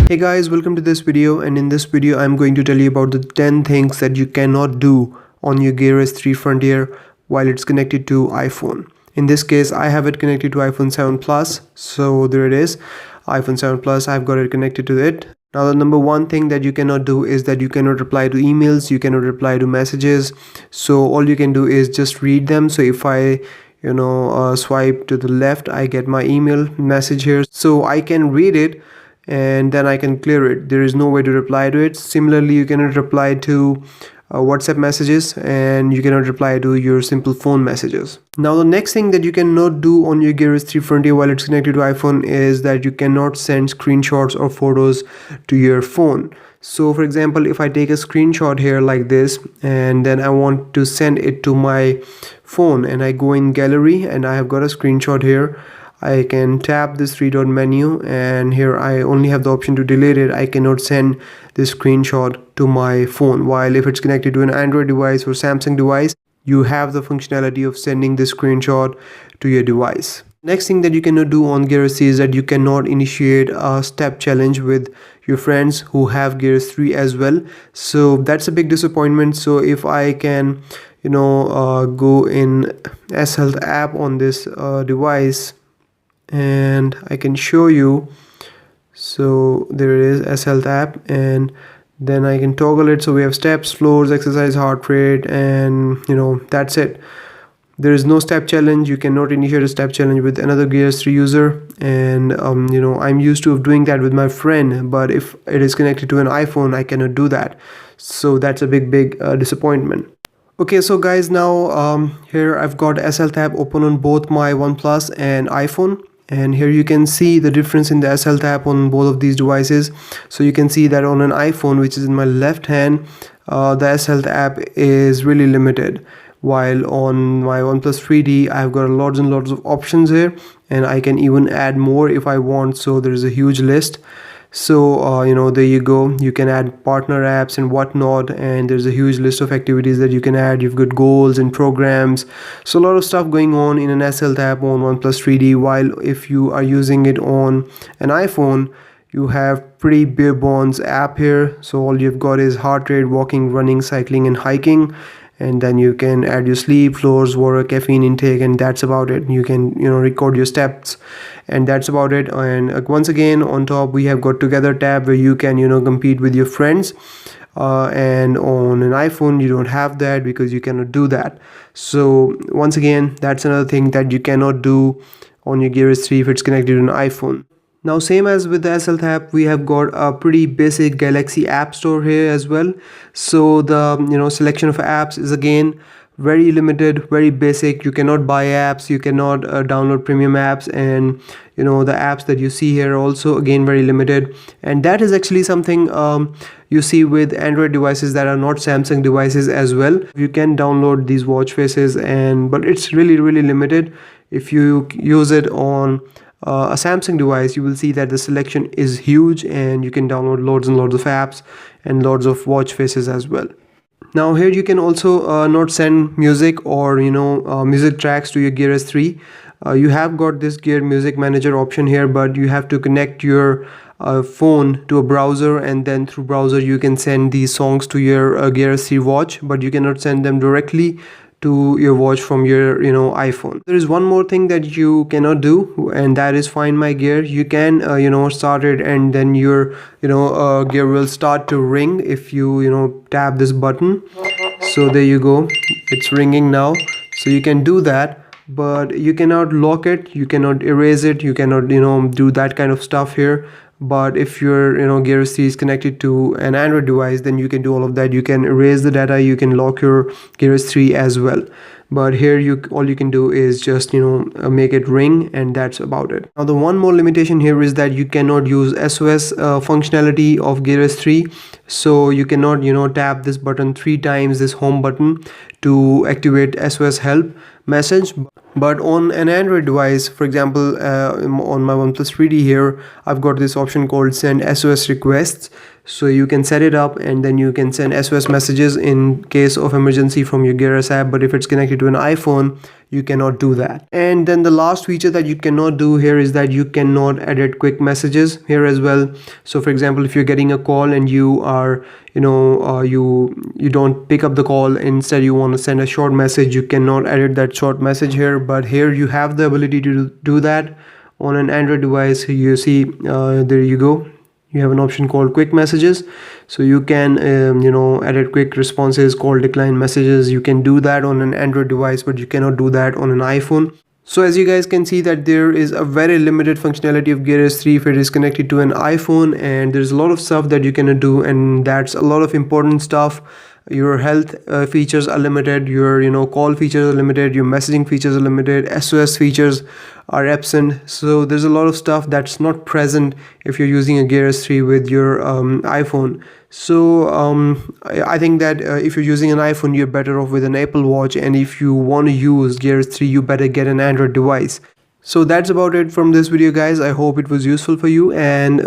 Hey guys, welcome to this video, and in this video I'm going to tell you about the 10 things that you cannot do on your Gear S3 Frontier while it's connected to iPhone. In this case I have it connected to iPhone 7 Plus, so there it is, iPhone 7 Plus, I've got it connected to it. Now the number one thing that you cannot do is that you cannot reply to emails, you cannot reply to messages. So all you can do is just read them. So if I swipe to the left, I get my email message here, so I can read it and then I can clear it. There is no way to reply to it. Similarly, you cannot reply to WhatsApp messages, and you cannot reply to your simple phone messages. Now the next thing that you cannot do on your Gear S3 Frontier while it's connected to iPhone is that you cannot send screenshots or photos to your phone. So for example, if I take a screenshot here like this and then I want to send it to my phone, and I go in gallery and I have got a screenshot here, I can tap this three dot menu, and here I only have the option to delete it. I cannot send this screenshot to my phone, while if it's connected to an Android device or Samsung device, you have the functionality of sending this screenshot to your device. Next thing that you cannot do on Gear S3 is that you cannot initiate a step challenge with your friends who have Gear S3 as well. So that's a big disappointment. So if I can go in S Health app on this device, and I can show you. So there it is, S Health app, and then I can toggle it. So we have steps, floors, exercise, heart rate, and that's it. There is no step challenge. You cannot initiate a step challenge with another Gear S3 user, and I'm used to doing that with my friend, but if it is connected to an iPhone, I cannot do that. So that's a big disappointment. Okay, so guys, now here I've got S Health app open on both my OnePlus and iPhone, and here you can see the difference in the S Health app on both of these devices. So you can see that on an iPhone, which is in my left hand, the S Health app is really limited, while on my OnePlus 3D I've got lots and lots of options here, and I can even add more if I want. So there's a huge list. So there you go, you can add partner apps and whatnot, and there's a huge list of activities that you can add. You've got goals and programs, so a lot of stuff going on in an S Health app on OnePlus 3D, while if you are using it on an iPhone, you have pretty bare bones app here. So all you've got is heart rate, walking, running, cycling, and hiking, and then you can add your sleep, floors, water, caffeine intake, and that's about it. You can record your steps, and that's about it. And once again, on top we have got together tab where you can compete with your friends, and on an iPhone you don't have that because you cannot do that. So once again, that's another thing that you cannot do on your Gear S3 if it's connected to an iPhone. Now same as with the S Health app, we have got a pretty basic Galaxy App Store here as well. So the selection of apps is again very limited, very basic. You cannot buy apps, you cannot download premium apps, and the apps that you see here also again very limited. And that is actually something you see with Android devices that are not Samsung devices as well. You can download these watch faces, but it's really limited. If you use it on a Samsung device, you will see that the selection is huge, and you can download loads and loads of apps and loads of watch faces as well. Now here you can also not send music or music tracks to your Gear S3. You have got this Gear Music Manager option here, but you have to connect your phone to a browser, and then through browser you can send these songs to your Gear S3 watch, but you cannot send them directly to your watch from your iPhone. There is one more thing that you cannot do, and that is Find My Gear. You can start it, and then your gear will start to ring if you tap this button. So there you go, it's ringing now. So you can do that, but you cannot lock it, you cannot erase it, you cannot do that kind of stuff here. But if your Gear S3 is connected to an Android device, then you can do all of that. You can erase the data, you can lock your Gear S3 as well. But here all you can do is just make it ring, and that's about it. Now the one more limitation here is that you cannot use SOS functionality of Gear S3. So you cannot tap this button 3 times, this home button, to activate SOS help message. But on an Android device, for example, on my OnePlus 3D here, I've got this option called send SOS requests. So you can set it up, and then you can send SOS messages in case of emergency from your Gear S app. But if it's connected to an iPhone, you cannot do that. And then the last feature that you cannot do here is that you cannot edit quick messages here as well. So for example, if you're getting a call and you are you don't pick up the call, instead you want to send a short message, you cannot edit that short message here. But here you have the ability to do that on an Android device. You see, there you go, you have an option called quick messages, so you can edit quick responses, call decline messages. You can do that on an Android device, but you cannot do that on an iPhone. So as you guys can see that there is a very limited functionality of Gear S3 if it is connected to an iPhone, and there's a lot of stuff that you can do, and that's a lot of important stuff. Your health features are limited, your call features are limited, your messaging features are limited, SOS features are absent. So there's a lot of stuff that's not present if you're using a Gear S3 with your iPhone. So I think that if you're using an iPhone, you're better off with an Apple Watch, and if you want to use Gear S3, you better get an Android device. So that's about it from this video, guys. I hope it was useful for you, and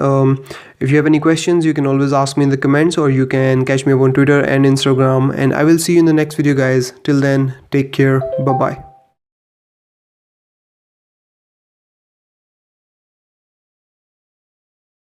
if you have any questions, you can always ask me in the comments, or you can catch me up on Twitter and Instagram, and I will see you in the next video, guys. Till then, take care. Bye bye.